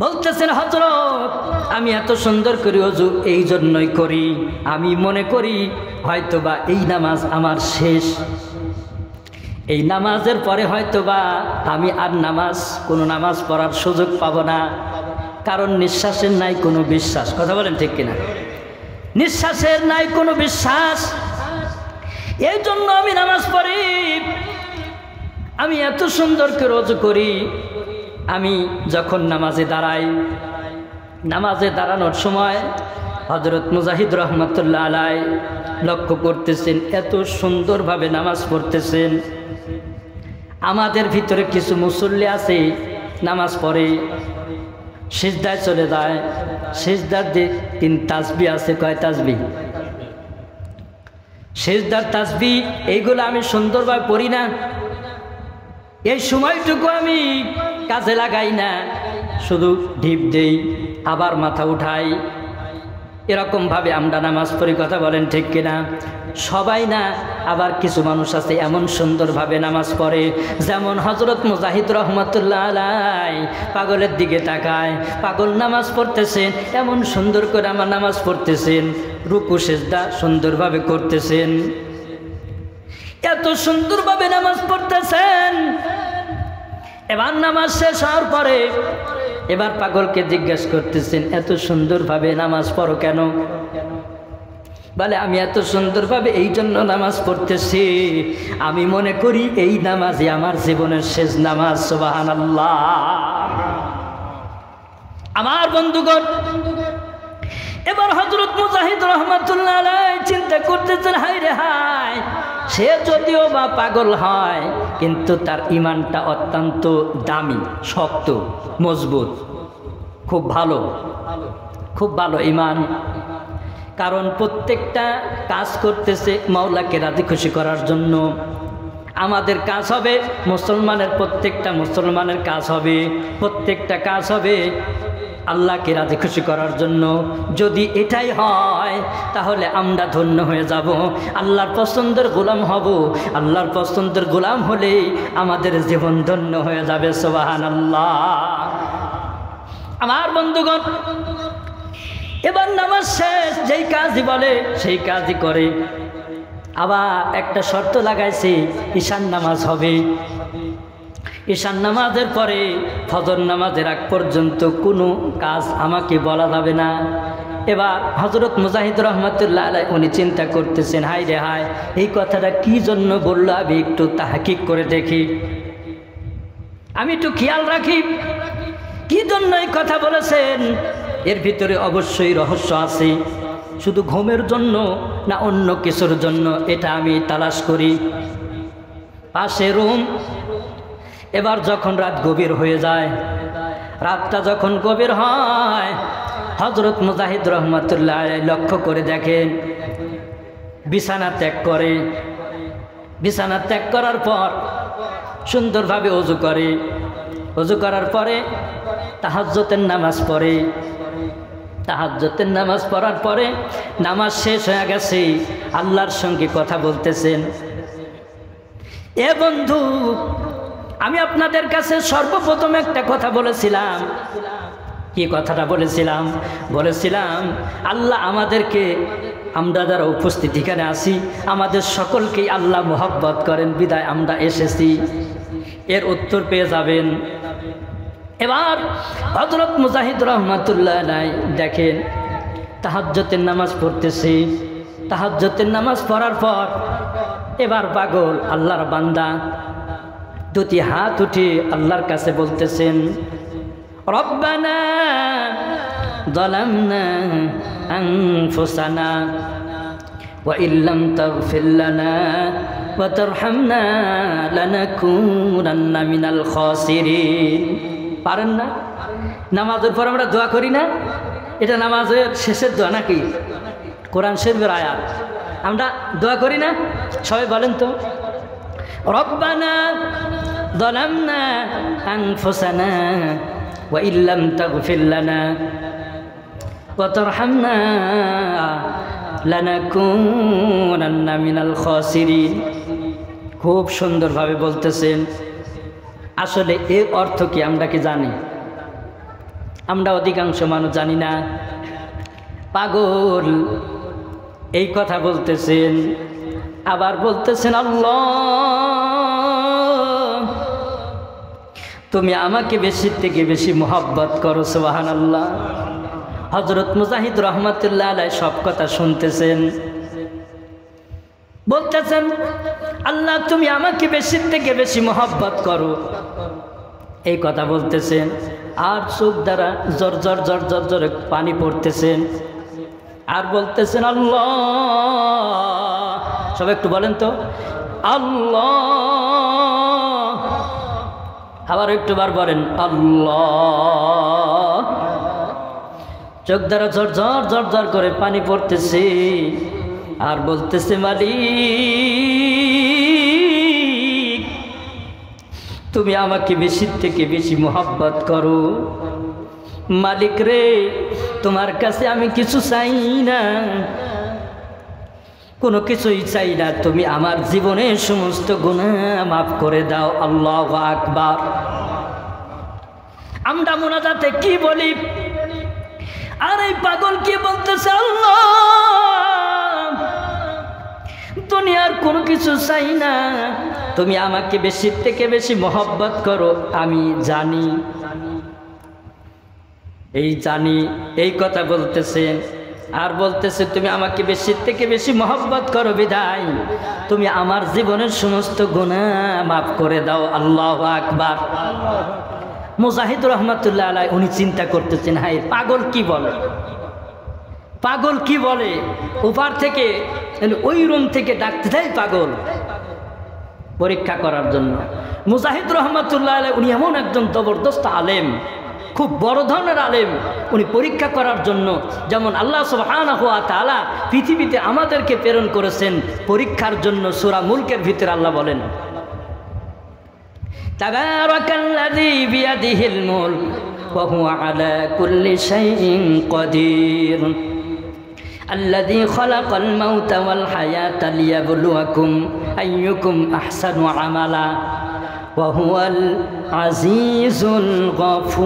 বলতেছেন, হযরত আমি এত সুন্দর করে ওযু এই জন্যই করি, আমি মনে করি হয়তোবা এই নামাজ আমার শেষ, এই নামাজের পরে হয়তোবা আমি আর কোনো নামাজ পড়ার সুযোগ পাবো না, কারণ নিঃশ্বাসের নাই কোনো বিশ্বাস। কথা বলেন ঠিক কিনা? নিঃশ্বাসের নাই কোনো বিশ্বাস, এই জন্য আমি নামাজ পড়ি। আমি এত সুন্দর করে ওযু করি। আমি যখন নামাজে দাঁড়াই, নামাজে দাঁড়ানোর সময় হযরত মুজাহিদ রহমাতুল্লাহ আলাইহি লক্ষ্য করতেছেন এত সুন্দরভাবে নামাজ পড়তেছেন। আমাদের ভিতরে কিছু মুসল্লি আছে, নামাজ পড়ে সিজদায় চলে যায়, সিজদার যে 3 তাসবিহ আছে, কয় তাসবিহ? সিজদার তাসবিহ, এইগুলো আমি সুন্দরভাবে পড়ি না, এই সময়টুকু আমি কাজে লাগাই না, শুধু ঢিপ দেই আবার মাথা উঠাই, এরকমভাবে আমরা নামাজ পড়ি। কথা বলেন ঠিক কিনা? সবাই না, আবার কিছু মানুষ আছে এমন সুন্দরভাবে নামাজ পড়ে, যেমন হযরত মুজাহিদ রহমাতুল্লাহ আলাইহি পাগলের দিকে তাকায়, পাগল নামাজ পড়তেছেন, এমন সুন্দর করে আমার নামাজ পড়তেছেন, রুকু সিজদা সুন্দরভাবে করতেছেন, এত সুন্দরভাবে নামাজ পড়তেছেন। এবার নামাজ শেষ হওয়ার পরে এবার পাগলকে জিজ্ঞাসা করতেছেন, এত সুন্দরভাবে নামাজ পড়ো কেন? বলে, আমি এত সুন্দরভাবে এই জন্য নামাজ পড়তেছি, আমি মনে করি এই নামাজই আমার জীবনের শেষ নামাজ। সুবহানাল্লাহ। আমার বন্ধুগণ, এবার হযরত মুজাহিদ রহমাতুল্লাহ আলাইহি চিন্তা করতেছেন, হায় রে হায়, সে যদিও বা পাগল হয়, কিন্তু তার ঈমানটা অত্যন্ত দামি, শক্ত, মজবুত, খুব ভালো, খুব ভালো ঈমান। কারণ প্রত্যেকটা কাজ করতেছে মাওলাকে রাজি খুশি করার জন্য। আমাদের কাজ হবে, প্রত্যেকটা মুসলমানের কাজ হবে, প্রত্যেকটা কাজ হবে আল্লাহকে রাজি খুশি করার জন্য। যদি এটাই হয় তাহলে আমরা ধন্য হয়ে যাব, আল্লাহর পছন্দের গোলাম হব। আল্লাহর পছন্দের গোলাম হলেই আমাদের জীবন ধন্য হয়ে যাবে। সুবহানাল্লাহ। আমার বন্ধুগণ, এবার নামাজ শেষ, যেই কাজই বলে সেই কাজই করে। আবার একটা শর্ত লাগাইছে, ঈশান নামাজ হবে। ঈশান নামাজের পরে ফজর নামাজের আগ পর্যন্ত কোনো কাজ আমাকে বলা যাবে না। এবার হযরত মুজাহিদ রহমাতুল্লাহ আলাইহি উনি চিন্তা করতেছেন, হায় রে হায়, এই কথাটা কি জন্য বললো, আমি একটু তাহকিক করে দেখি, আমি একটু খেয়াল রাখি কি জন্য এই কথা বলেছেন। এর ভিতরে অবশ্যই রহস্য আছে, শুধু ঘুমের জন্য না অন্য কিছুর জন্য, এটা আমি তালাশ করি। পাশে রুম। এবার যখন রাত গভীর হয়ে যায়, রাতটা যখন গভীর হয়, হযরত মুজাহিদ রহমাতুল্লাহ আলাইহি লক্ষ্য করে দেখেন বিছানা ত্যাগ করে। বিছানা ত্যাগ করার পর সুন্দরভাবে ওযু করে। ওযু করার পরে তাহাজ্জুদের নামাজ পড়ে। তাহাজ্জুদের নামাজ পড়ার পরে নামাজ শেষ হয়ে গেছে, আল্লাহর সঙ্গে কথা বলতেছেন। এ বন্ধু, আমি আপনাদের কাছে সর্বপ্রথম একটা কথা বলেছিলাম। কি কথাটা বলেছিলাম? বলেছিলাম আল্লাহ আমাদেরকে, আমরা যারা উপস্থিত এখানে আছি, আমাদের সকলকেই আল্লাহ মহব্বত করেন, বিদায় আমরা এসেছি। এর উত্তর পেয়ে যাবেন। এবার হযরত মুজাহিদ রহমাতুল্লাহ আলাইহি দেখেন তাহাজ্জুদের নামাজ পড়তেছে। তাহাজ্জুদের নামাজ পড়ার পর এবার পাগল আল্লাহর বান্দা দুটি হাত উঠে আল্লাহর কাছে বলতেছেন, রব্বানা যালামনা আনফুসানা ওয়া ইল্লাম তাগফির লানা ওয়া তারহামনা লানাকুনান্না মিনাল খাসিরিন। পারেন না? নামাজের পর আমরা দোয়া করি না? এটা নামাজের শেষের দোয়া নাকি? কোরআন শরীফের আয়াত। আমরা দোয়া করি না? সবাই বলেন তো, রব্বানা যালামনা আনফুসানা ওয়া ইল্লাম তাগফির লানা ওয়া তারহামনা লানাকুনান্না মিনাল খাসিরিন। খুব সুন্দরভাবে বলতেছেন। আসলে এর অর্থ কি আমরা কি জানি? আমরা অধিকাংশ মানুষ জানি না। পাগল এই কথা বলতেছেন, আবার বলতেছেন আল্লাহ তুমি আমাকে বেশি থেকে বেশি মহব্বত করো। সুবহানাল্লাহ। হযরত মুজাহিদ রহমাতুল্লাহ আলাইহি সব কথা শুনতেছেন, বলতেছেন আল্লাহ তুমি আমাকে বেশি থেকে বেশি মহব্বত করো, এই কথা বলতেছেন। আর চোখ দ্বারা জর জর জর জর জরে পানি পড়তেছেন, আর বলতেছেন আল্লাহ। সবাই একটু বলেন তো আল্লাহ। আবার একটু বার বলেন আল্লাহ। চোখ দ্বারা ঝর ঝর ঝর ঝর করে পানি পড়তেছে, আর বলতেছে মালিক তুমি আমাকে বেশি থেকে বেশি মোহাব্বত করো। মালিক রে তোমার কাছে আমি কিছু চাই না, কোনো কিছুই চাই না, তুমি আমার জীবনের সমস্ত গুনাহ মাফ করে দাও। আল্লাহু আকবার। আমরা মুনাজাতে কি বলি? আর এই পাগল কি বলতেছে আল্লাহ দুনিয়ার কোনো কিছু চাই না, তুমি আমাকে বেশি থেকে বেশি মহব্বত করো। আমি জানি, এই জানি এই কথা বলতেছেন, আর বলতেছে তুমি আমাকে বেশি থেকে বেশি মহব্বত করো বিধায় তুমি আমার জীবনের সমস্ত গুনাহ মাফ করে দাও। আল্লাহু আকবার। মুজাহিদ রহমাতুল্লাহ আলাইহি উনি চিন্তা করতেছেন হায় পাগল কি বলে, পাগল কি বলে। ওপার থেকে ওই রুম থেকে ডাকতে দেয় পাগল পরীক্ষা করার জন্য। মুজাহিদ রহমাতুল্লাহ আলাইহি উনি এমন একজন জবরদস্ত আলেম, খুব বড় ধরনের আলেম। উনি পরীক্ষা করার জন্য, যেমন আল্লাহ সুবহানাহু ওয়া তাআলা পৃথিবীতে আমাদেরকে প্রেরণ করেছেন পরীক্ষার জন্য। সূরা মুলকের ভিতরে আল্লাহ বলেন তাবারাকাল্লাযী বিয়াদিহিল মুলক ওয়া হুয়া আলা কুল্লি শাইইন কাদির আল্লাযী খালাকাল মাউতা ওয়াল হায়াতা লিয়াবলুয়াকুম আইয়ুকুম আহসানু আমালা ওয়া হুয়াল আজিজুল গফুর।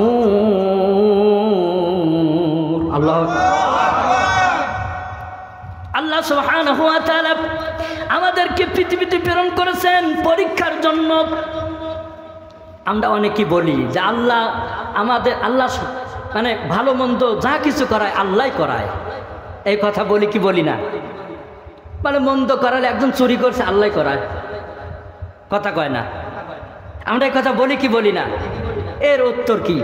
আল্লাহ সুবহানাহু ওয়া তাআলা আমাদেরকে পৃথিবীতে প্রেরণ করেছেন পরীক্ষার জন্য। আমরা অনেকেই বলি যে আল্লাহ আমাদের, আল্লাহ মানে ভালো মন্দ যা কিছু করায় আল্লাহই করায়, এই কথা বলি কি বলি না? মানে মন্দ করালে একজন চুরি করছে আল্লাহই করায়, কথা কয় না? আমরা এই কথা বলি কি বলি না? এর উত্তর কি?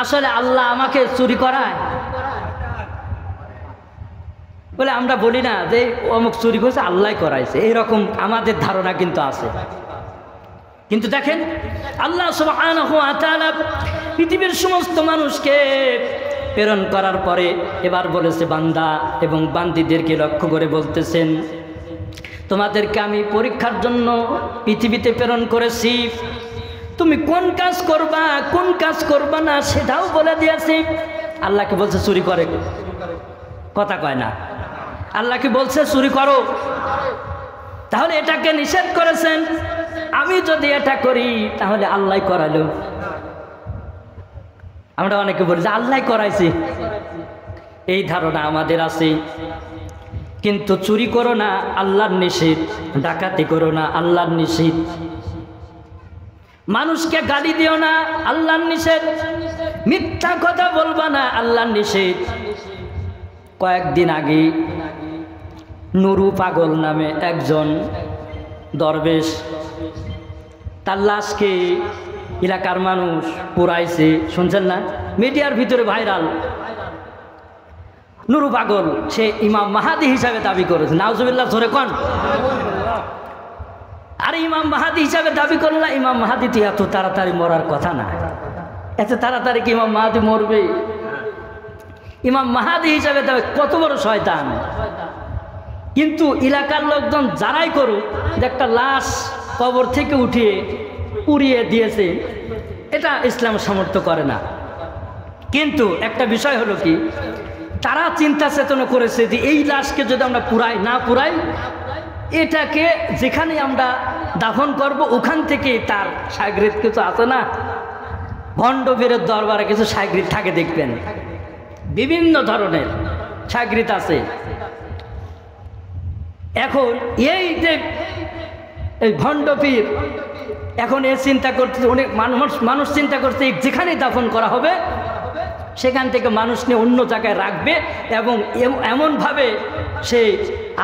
আসলে আল্লাহ আমাকে চুরি করায় বলে আমরা বলি না যে অমুক চুরি করছে আল্লাহই করাইছে, এইরকম আমাদের ধারণা কিন্তু আছে। কিন্তু দেখেন আল্লাহ সুবহানাহু ওয়া তাআলা পৃথিবীর সমস্ত মানুষকে প্রেরণ করার পরে এবার বলেছে বান্দা এবং বান্দীদেরকে লক্ষ্য করে বলতেছেন তোমাদেরকে আমি পরীক্ষার জন্য পৃথিবীতে প্রেরণ করেছি, তুমি কোন কাজ করবা কোন কাজ করবা না সেটাও বলে দিয়েছি। আল্লাহকে বলছে চুরি করে, কথা কয় না? আল্লাহকে বলছে চুরি করো, তাহলে এটাকে নিষেধ করেছেন। আমি যদি এটা করি তাহলে আল্লাহ করালো। আমরা অনেকে বলি যে আল্লাহ করাইছে, এই ধারণা আমাদের আছে। কিন্তু চুরি করো না আল্লাহর নিষেধ, ডাকাতি করো না আল্লাহর নিষেধ, মানুষকে গালি দিও না আল্লাহর নিষেধ, মিথ্যা কথা বলবা না আল্লাহর নিষেধ। কয়েকদিন আগে নুরু পাগল নামে একজন দরবেশ, তার লাশকে এলাকার মানুষ পুরাইছে, শুনছেন না? মিডিয়ার ভিতরে ভাইরাল। নুরু পাগল সে ইমাম মাহাদি হিসাবে দাবি করেছে। নাউজুবিল্লাহ জোরে কোন। আরে ইমাম মাহাদি হিসাবে দাবি করলা, ইমাম মাহাদি তো এত তাড়াতাড়ি মরার কথা না, এত তাড়াতাড়ি কি ইমাম মাহাদি মরবে? ইমাম মাহাদি হিসাবে দাবি, কত বড় শয়তান। কিন্তু এলাকার লোকজন যারাই করুক, যে একটা লাশ কবর থেকে উঠিয়ে উড়িয়ে দিয়েছে, এটা ইসলাম সমর্থন করে না। কিন্তু একটা বিষয় হলো কি, তারা চিন্তা চেতনা করেছে যে এই লাশকে যদি আমরা না পুরাই, এটাকে যেখানে আমরা দাফন করব ওখান থেকে তার শাগরিদ কিছু আছে না, ভণ্ড বীরের দরবারে কিছু শাগরিদ থাকে, দেখবেন বিভিন্ন ধরনের শাগরিদ আছে। এখন এই যে এই ভণ্ড পীর এখন এ চিন্তা করতে, অনেক মানুষ চিন্তা করছে যেখানে দাফন করা হবে সেখান থেকে মানুষ নিয়ে অন্য জায়গায় রাখবে, এবং এমনভাবে সে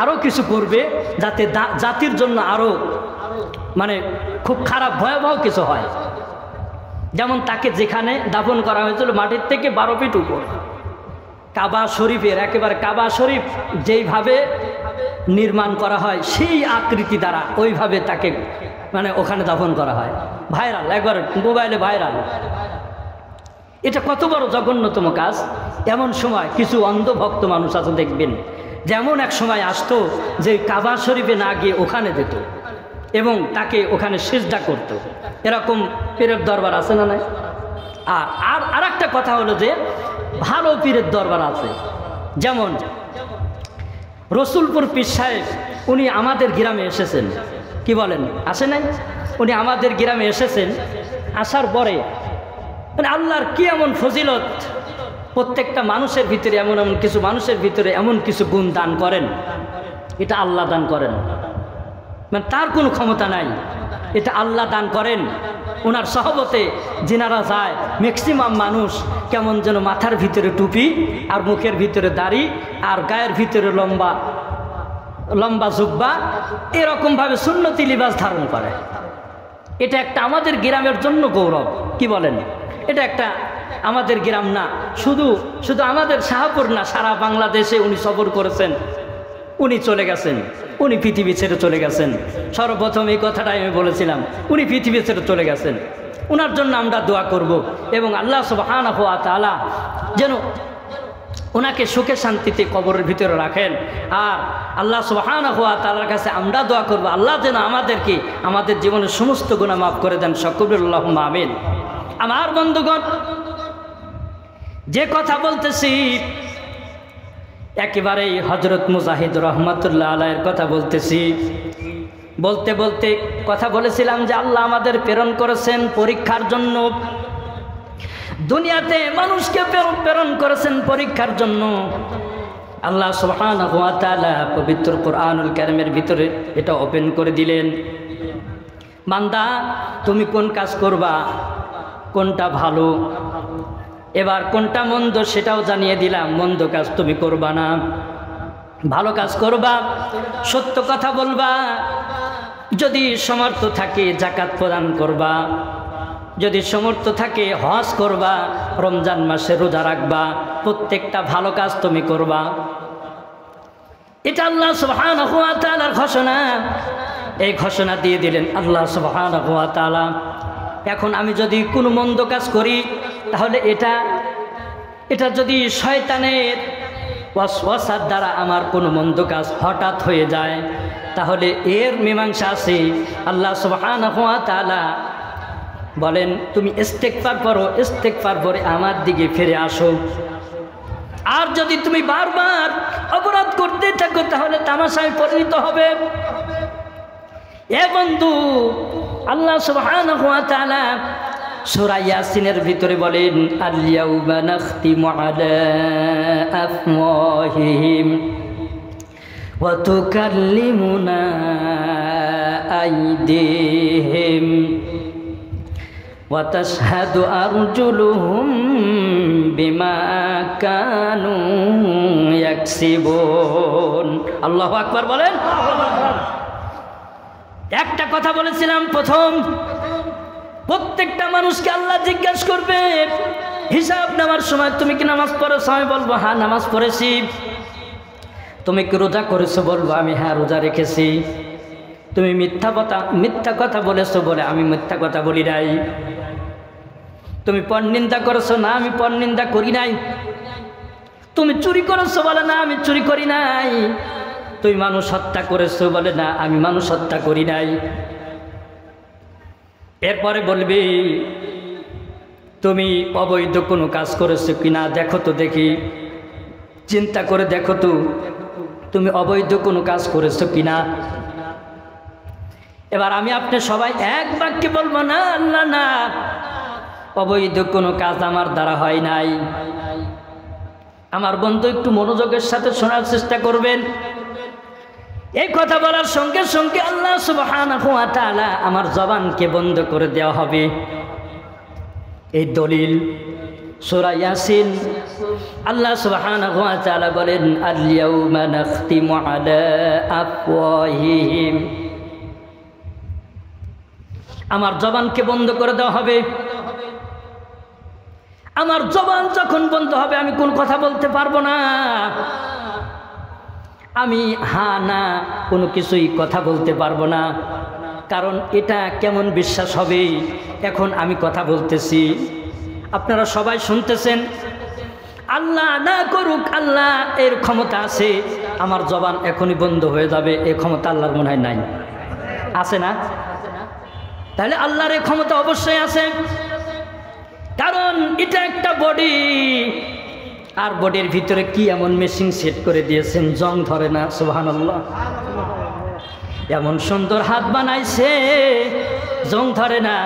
আরও কিছু করবে যাতে জাতির জন্য আরও মানে খুব খারাপ ভয়াবহ কিছু হয়। যেমন তাকে যেখানে দাফন করা হয়েছিল মাটির থেকে 12 ফিট উপর, কাবা শরীফের একেবারে কাবা শরীফ যেইভাবে নির্মাণ করা হয় সেই আকৃতি দ্বারা ওইভাবে তাকে মানে ওখানে দাফন করা হয়। ভাইরাল, একবার মোবাইলে ভাইরাল। এটা কত বড় জঘন্যতম কাজ। এমন সময় কিছু অন্ধভক্ত মানুষ আছে দেখবেন, যেমন এক সময় আসতো যে কাবা শরীফে না গিয়ে ওখানে যেত এবং তাকে ওখানে সিজদা করত। এরকম পীরের দরবার আছে না? নাই। আর একটা কথা হলো যে ভালো পীরের দরবার আছে, যেমন রসুলপুর পীর সাহেব, উনি আমাদের গ্রামে এসেছেন। কি বলেন, আসে নাই? উনি আমাদের গ্রামে এসেছেন, আসার পরে মানে আল্লাহর কি এমন ফজিলত, প্রত্যেকটা মানুষের ভিতরে এমন কিছু মানুষের ভিতরে এমন কিছু গুণ দান করেন, এটা আল্লাহ দান করেন, মানে তার কোনো ক্ষমতা নাই, এটা আল্লাহ দান করেন। ওনার সহবতে যিনারা যায় ম্যাক্সিমাম মানুষ কেমন যেন মাথার ভিতরে টুপি আর মুখের ভিতরে দাড়ি আর গায়ের ভিতরে লম্বা লম্বা জুব্বা, এরকমভাবে সুন্নতি লিবাস ধারণ করে। এটা একটা আমাদের গ্রামের জন্য গৌরব। কি বলেন? এটা একটা আমাদের গ্রাম না, শুধু আমাদের শাহপুর না, সারা বাংলাদেশে উনি সফর করেছেন, উনি চলে গেছেন, উনি পৃথিবী ছেড়ে চলে গেছেন। সর্বপ্রথম এই কথাটাই আমি বলেছিলাম, উনি পৃথিবী ছেড়ে চলে গেছেন। ওনার জন্য আমরা দোয়া করব এবং আল্লাহ সুবহানাহু ওয়া তাআলা যেন ওনাকে সুখে শান্তিতে কবরের ভিতরে রাখেন। আর আল্লাহ সুবহানাহু ওয়া তাআলার কাছে আমরা দোয়া করব, আল্লাহ যেন আমাদেরকে আমাদের জীবনের সমস্ত গুনাহ মাফ করে দেন। সকলে আল্লাহুম্মা আমিন। আমার বন্ধুগণ, যে কথা বলতেছি একেবারেই হযরত মুজাহিদ রহমাতুল্লাহ আলাইহির কথা বলতেছি। বলতে বলতে কথা বলেছিলাম যে আল্লাহ আমাদের প্রেরণ করেছেন পরীক্ষার জন্য, দুনিয়াতে মানুষকে প্রেরণ করেছেন পরীক্ষার জন্য। আল্লাহ সুবহানাহু ওয়া তাআলা পবিত্র কোরআনুল কারীমের ভিতরে এটা ওপেন করে দিলেন, বান্দা তুমি কোন কাজ করবা, কোনটা ভালো, এবার কোনটা মন্দ সেটাও জানিয়ে দিলাম। মন্দ কাজ তুমি করবা না, ভালো কাজ করবা, সত্য কথা বলবা, যদি সমর্থ থাকে যাকাত প্রদান করবা, যদি সমর্থ থাকে হজ করবা, রমজান মাসে রোজা রাখবা, প্রত্যেকটা ভালো কাজ তুমি করবা। এটা আল্লাহ সুবহানাহু ওয়া তাআলার ঘোষণা। এই ঘোষণা দিয়ে দিলেন আল্লাহ সুবহানাহু ওয়া তাআলা। এখন আমি যদি কোনো মন্দ কাজ করি, তাহলে এটা যদি শয়তানের ওয়াসওয়াসার দ্বারা আমার কোনো মন্দ কাজ হঠাৎ হয়ে যায়, তাহলে এর মীমাংসা আছে। আল্লাহ সুবহানাহু ওয়া তাআলা বলেন তুমি ইস্তেগফার করো, ইস্তেগফার করে আমার দিকে ফিরে আসো। আর যদি তুমি বারবার অপরাধ করতে থাকো তাহলে তামাশায় পরিণত হবে। এ বন্ধু, আল্লাহ সুবহানাহু ওয়া তাআলা সূরা ইয়াসিনের ভিতরে বলেন আল ইয়াউমা নাখতিমু আলা আফওয়াহিহিম ওয়া তুকাল্লিমুনা আইদিহিম ওয়া তাশহাদু আরজুলুহুম বিমা কানু ইয়াকসিবুন। আল্লাহু আকবার বলেন। একটা কথা বলেছিলাম, প্রথম প্রত্যেকটা মানুষকে আল্লাহ জিজ্ঞাসা করবে হিসাব নেওয়ার সময় তুমি কি নামাজ পড়েছো? আমি বলবো হ্যাঁ নামাজ পড়েছি। তুমি কি রোজা করেছো? বলবো আমি হ্যাঁ রোজা রেখেছি। তুমি মিথ্যা কথা বলেছো? বলে আমি মিথ্যা কথা বলি নাই। তুমি পরনিন্দা করেছো? না আমি পরনিন্দা করি নাই। তুমি চুরি করেছো? বলে না আমি চুরি করি নাই। তুমি মানুষ হত্যা করেছো? বলে না আমি মানুষ হত্যা করি নাই। এরপরে বলবি তুমি অবৈধ কোনো কাজ করেছো কিনা দেখো তো দেখি, চিন্তা করে দেখো তো তুমি অবৈধ কোনো কাজ করেছো কিনা। এবার আমি আপনি সবাই এক বাক্যে বলবো না আল্লাহ না, অবৈধ কোনো কাজ আমার দ্বারা হয় নাই। আমার বন্ধু একটু মনোযোগের সাথে শোনার চেষ্টা করবেন। এই কথা বলার সঙ্গে সঙ্গে আল্লাহ সুবহানাহু ওয়া তাআলা আমার জবানকে বন্ধ করে দেওয়া হবে। এই দলিল সূরা ইয়াসিন, আল্লাহ সুবহানাহু ওয়া তাআলা বলেন আল ইয়াউমা নাখতিমু আলা আফওয়াহিহিম, আমার জবানকে বন্ধ করে দেওয়া হবে। আমার জবান যখন বন্ধ হবে আমি কোন কথা বলতে পারবো না। আমি হ্যাঁ না কোনো কিছুই কথা বলতে পারবো না। কারণ এটা কেমন বিশ্বাস হবে? এখন আমি কথা বলতেছি, আপনারা সবাই শুনতেছেন। আল্লাহ না করুক, আল্লাহ এর ক্ষমতা আছে, আমার জবান এখনই বন্ধ হয়ে যাবে। এই ক্ষমতা আল্লাহর মনে হয় নাই, আছে না? তাহলে আল্লাহর এই ক্ষমতা অবশ্যই আছে। কারণ এটা একটা বডি, আর বডির ভিতরে কি এমন মেশিন সেট করে দিয়েছেন জং ধরে না। সুবহানাল্লাহ। এমন সুন্দর হাত বানাইছে জং ধরে না।